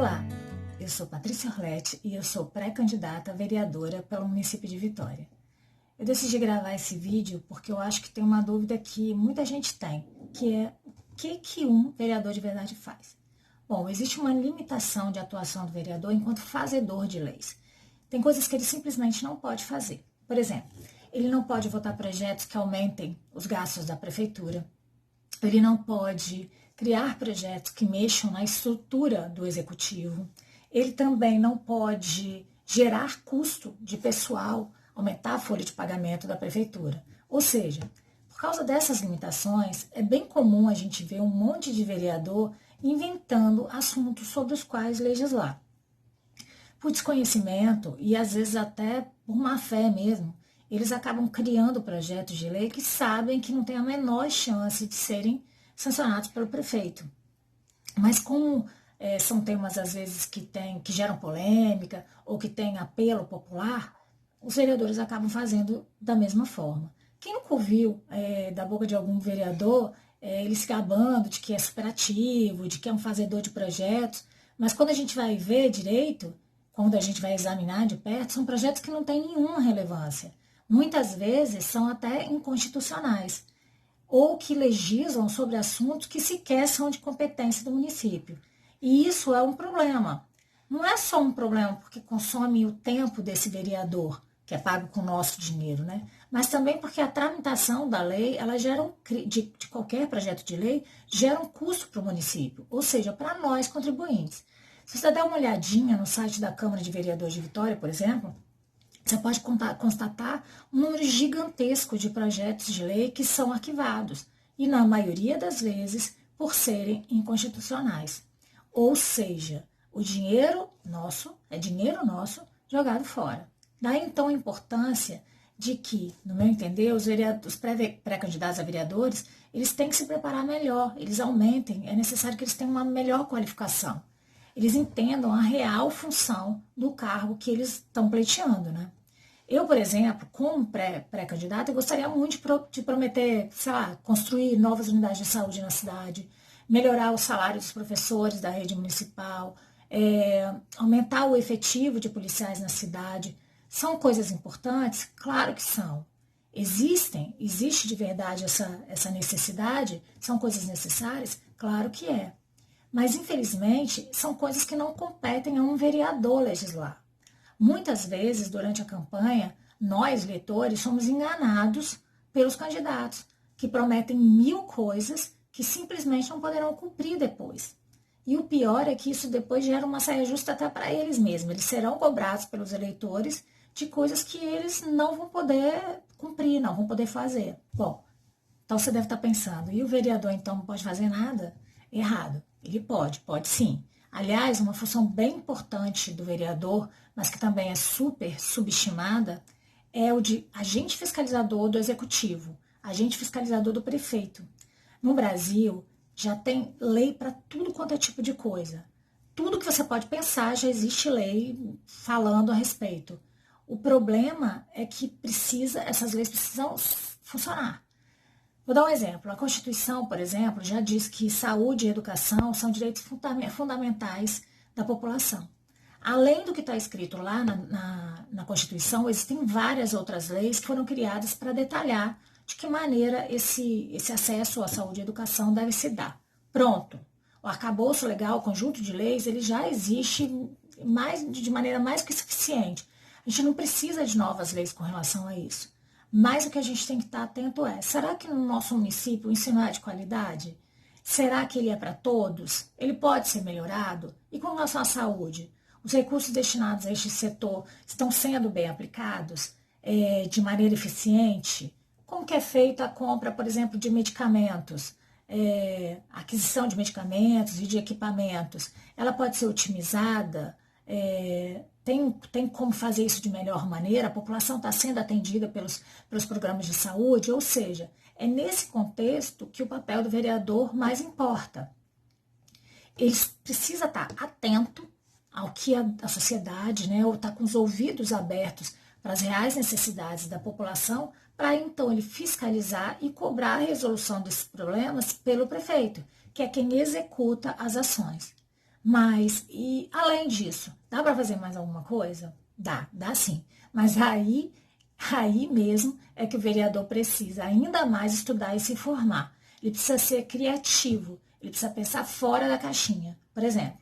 Olá, eu sou Patrícia Orletti e eu sou pré-candidata a vereadora pelo município de Vitória. Eu decidi gravar esse vídeo porque eu acho que tem uma dúvida que muita gente tem, que é o que um vereador de verdade faz? Bom, existe uma limitação de atuação do vereador enquanto fazedor de leis. Tem coisas que ele simplesmente não pode fazer. Por exemplo, ele não pode votar projetos que aumentem os gastos da prefeitura. Ele não pode criar projetos que mexam na estrutura do executivo. Ele também não pode gerar custo de pessoal, aumentar a folha de pagamento da prefeitura. Ou seja, por causa dessas limitações, é bem comum a gente ver um monte de vereador inventando assuntos sobre os quais legislar. Por desconhecimento e às vezes até por má fé mesmo, eles acabam criando projetos de lei que sabem que não tem a menor chance de serem sancionados pelo prefeito. Mas como são temas, às vezes, que geram polêmica ou que têm apelo popular, os vereadores acabam fazendo da mesma forma. Quem nunca ouviu da boca de algum vereador ele se gabando de que é superativo, de que é um fazedor de projetos, mas quando a gente vai ver direito, quando a gente vai examinar de perto, são projetos que não têm nenhuma relevância. Muitas vezes são até inconstitucionais, ou que legislam sobre assuntos que sequer são de competência do município. E isso é um problema. Não é só um problema porque consome o tempo desse vereador, que é pago com o nosso dinheiro, né? Mas também porque a tramitação da lei, ela gera de qualquer projeto de lei, gera um custo para o município, ou seja, para nós contribuintes. Se você der uma olhadinha no site da Câmara de Vereadores de Vitória, por exemplo, você pode constatar um número gigantesco de projetos de lei que são arquivados, e na maioria das vezes por serem inconstitucionais. Ou seja, o dinheiro nosso é dinheiro nosso jogado fora. Daí então a importância de que, no meu entender, os pré-candidatos a vereadores, eles têm que se preparar melhor, eles aumentem, é necessário que eles tenham uma melhor qualificação. Eles entendam a real função do cargo que eles estão pleiteando, né? Eu, por exemplo, como pré-candidata, eu gostaria muito de prometer, sei lá, construir novas unidades de saúde na cidade, melhorar o salário dos professores da rede municipal, aumentar o efetivo de policiais na cidade. São coisas importantes? Claro que são. Existe de verdade essa necessidade? São coisas necessárias? Claro que é. Mas, infelizmente, são coisas que não competem a um vereador legislar. Muitas vezes, durante a campanha, nós, eleitores, somos enganados pelos candidatos, que prometem 1000 coisas que simplesmente não poderão cumprir depois. E o pior é que isso depois gera uma saia justa até para eles mesmos. Eles serão cobrados pelos eleitores de coisas que eles não vão poder cumprir, não vão poder fazer. Bom, então você deve estar pensando, e o vereador então não pode fazer nada? Errado. Ele pode sim. Aliás, uma função bem importante do vereador, mas que também é super subestimada, é o de agente fiscalizador do executivo, agente fiscalizador do prefeito. No Brasil, já tem lei para tudo quanto é tipo de coisa. Tudo que você pode pensar, já existe lei falando a respeito. O problema é que essas leis precisam funcionar. Vou dar um exemplo. A Constituição, por exemplo, já diz que saúde e educação são direitos fundamentais da população. Além do que está escrito lá na Constituição, existem várias outras leis que foram criadas para detalhar de que maneira esse acesso à saúde e educação deve se dar. Pronto. O arcabouço legal, o conjunto de leis, ele já existe de maneira mais que suficiente. A gente não precisa de novas leis com relação a isso. Mas o que a gente tem que estar atento será que no nosso município o ensino é de qualidade? Será que ele é para todos? Ele pode ser melhorado? E com relação à saúde? Os recursos destinados a este setor estão sendo bem aplicados de maneira eficiente? Como que é feita a compra, por exemplo, de medicamentos? A aquisição de medicamentos e de equipamentos? Ela pode ser otimizada? Tem como fazer isso de melhor maneira? A população está sendo atendida pelos programas de saúde? Ou seja, é nesse contexto que o papel do vereador mais importa. Ele precisa estar atento ao que a sociedade, né, ou estar com os ouvidos abertos para as reais necessidades da população, para então ele fiscalizar e cobrar a resolução desses problemas pelo prefeito, que é quem executa as ações. Mas, e além disso, dá para fazer mais alguma coisa? Dá sim. Mas aí mesmo é que o vereador precisa ainda mais estudar e se formar. Ele precisa ser criativo, ele precisa pensar fora da caixinha. Por exemplo,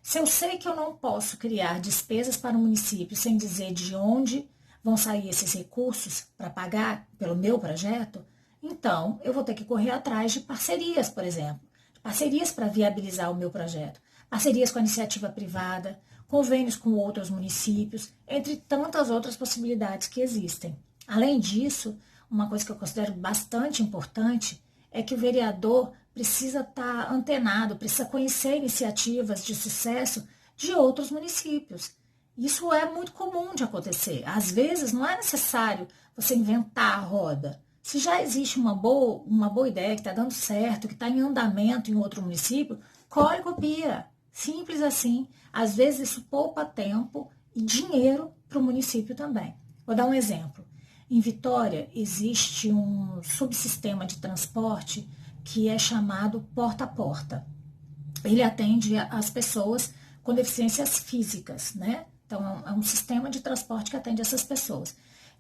se eu sei que eu não posso criar despesas para o município sem dizer de onde vão sair esses recursos para pagar pelo meu projeto, então eu vou ter que correr atrás de parcerias, por exemplo. Parcerias para viabilizar o meu projeto. Parcerias com a iniciativa privada, convênios com outros municípios, entre tantas outras possibilidades que existem. Além disso, uma coisa que eu considero bastante importante é que o vereador precisa estar antenado, precisa conhecer iniciativas de sucesso de outros municípios. Isso é muito comum de acontecer. Às vezes não é necessário você inventar a roda. Se já existe uma boa ideia que está dando certo, que está em andamento em outro município, colhe e copia. Simples assim. Às vezes isso poupa tempo e dinheiro para o município também. Vou dar um exemplo. Em Vitória existe um subsistema de transporte que é chamado porta a porta. Ele atende as pessoas com deficiências físicas, né? Então, é um sistema de transporte que atende essas pessoas.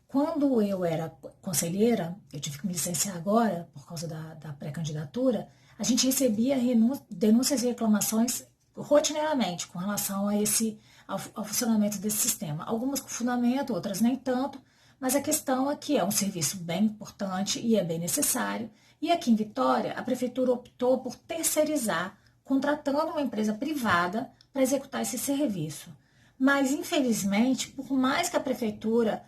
Quando eu era conselheira, eu tive que me licenciar agora, por causa da pré-candidatura, a gente recebia denúncias e reclamações rotineiramente com relação ao funcionamento desse sistema. Algumas com fundamento, outras nem tanto, mas a questão é que é um serviço bem importante e é bem necessário. E aqui em Vitória, a prefeitura optou por terceirizar, contratando uma empresa privada para executar esse serviço. Mas, infelizmente, por mais que a prefeitura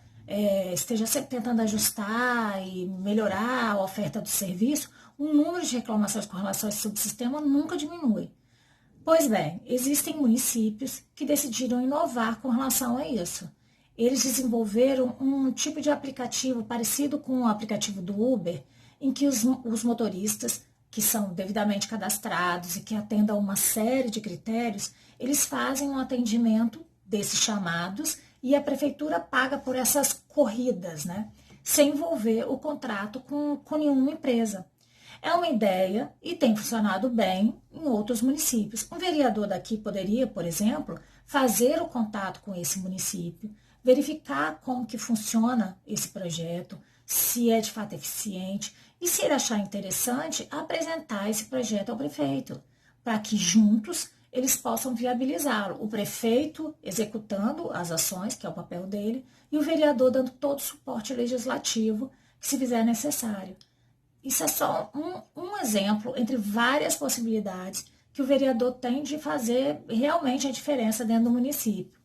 esteja sempre tentando ajustar e melhorar a oferta do serviço, o número de reclamações com relação a esse subsistema nunca diminui. Pois bem, existem municípios que decidiram inovar com relação a isso. Eles desenvolveram um tipo de aplicativo parecido com o aplicativo do Uber, em que os motoristas, que são devidamente cadastrados e que atendam a uma série de critérios, eles fazem um atendimento desses chamados e a prefeitura paga por essas corridas, né? Sem envolver o contrato com nenhuma empresa. É uma ideia e tem funcionado bem em outros municípios. Um vereador daqui poderia, por exemplo, fazer o contato com esse município, verificar como que funciona esse projeto, se é de fato eficiente e, se ele achar interessante, apresentar esse projeto ao prefeito, para que juntos eles possam viabilizá-lo. O prefeito executando as ações, que é o papel dele, e o vereador dando todo o suporte legislativo que se fizer necessário. Isso é só um exemplo entre várias possibilidades que o vereador tem de fazer realmente a diferença dentro do município.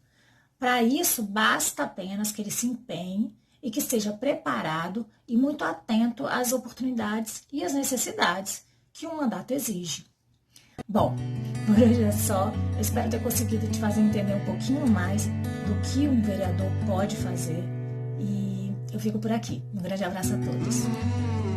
Para isso, basta apenas que ele se empenhe e que esteja preparado e muito atento às oportunidades e às necessidades que um mandato exige. Bom, por hoje é só. Eu espero ter conseguido te fazer entender um pouquinho mais do que um vereador pode fazer. E eu fico por aqui. Um grande abraço a todos.